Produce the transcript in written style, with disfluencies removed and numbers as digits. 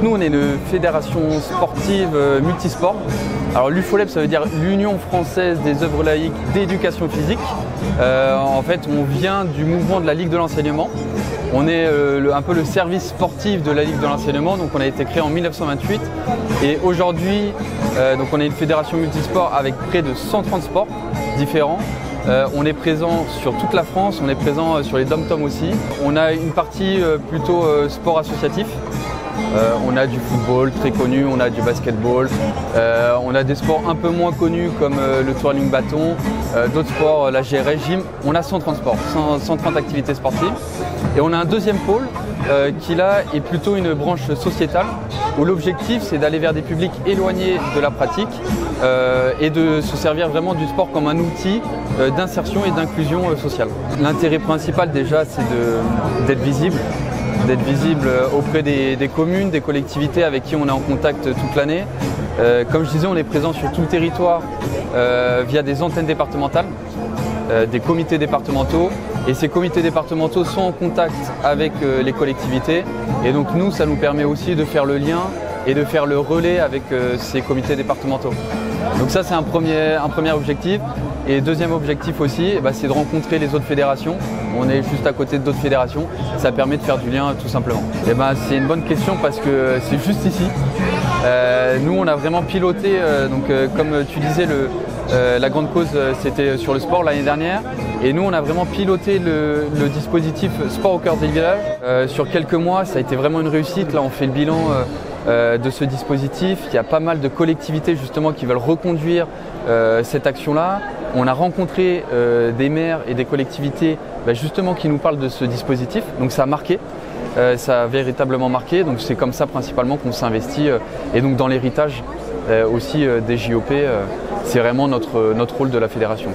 Nous, on est une fédération sportive multisport. Alors l'UFOLEB, ça veut dire l'Union française des œuvres laïques d'éducation physique. En fait, on vient du mouvement de la Ligue de l'enseignement. On est un peu le service sportif de la Ligue de l'enseignement, donc on a été créé en 1928. Et aujourd'hui, donc on est une fédération multisport avec près de 130 sports différents. On est présent sur toute la France, on est présent sur les dom-tom aussi. On a une partie plutôt sport associatif. On a du football très connu, on a du basketball, on a des sports un peu moins connus comme le twirling bâton, d'autres sports, la GRS, gym. On a 130 sports, 130 activités sportives. Et on a un deuxième pôle qui là est plutôt une branche sociétale où l'objectif c'est d'aller vers des publics éloignés de la pratique et de se servir vraiment du sport comme un outil d'insertion et d'inclusion sociale. L'intérêt principal déjà c'est d'être visible auprès des communes, des collectivités avec qui on est en contact toute l'année. Comme je disais, on est présent sur tout le territoire via des antennes départementales, des comités départementaux. Et ces comités départementaux sont en contact avec les collectivités. Et donc nous, ça nous permet aussi de faire le lien et de faire le relais avec ces comités départementaux. Donc ça, c'est un premier objectif. Et deuxième objectif aussi, c'est de rencontrer les autres fédérations. On est juste à côté d'autres fédérations. Ça permet de faire du lien tout simplement. C'est une bonne question parce que c'est juste ici. Nous, on a vraiment piloté, comme tu disais, la grande cause, c'était sur le sport l'année dernière. Et nous, on a vraiment piloté le dispositif Sport au cœur des villages. Sur quelques mois, ça a été vraiment une réussite. Là, on fait le bilan de ce dispositif. Il y a pas mal de collectivités justement qui veulent reconduire cette action-là. On a rencontré des maires et des collectivités justement qui nous parlent de ce dispositif. Donc ça a marqué, ça a véritablement marqué. Donc c'est comme ça principalement qu'on s'investit. Et donc dans l'héritage aussi des JOP, c'est vraiment notre rôle de la fédération.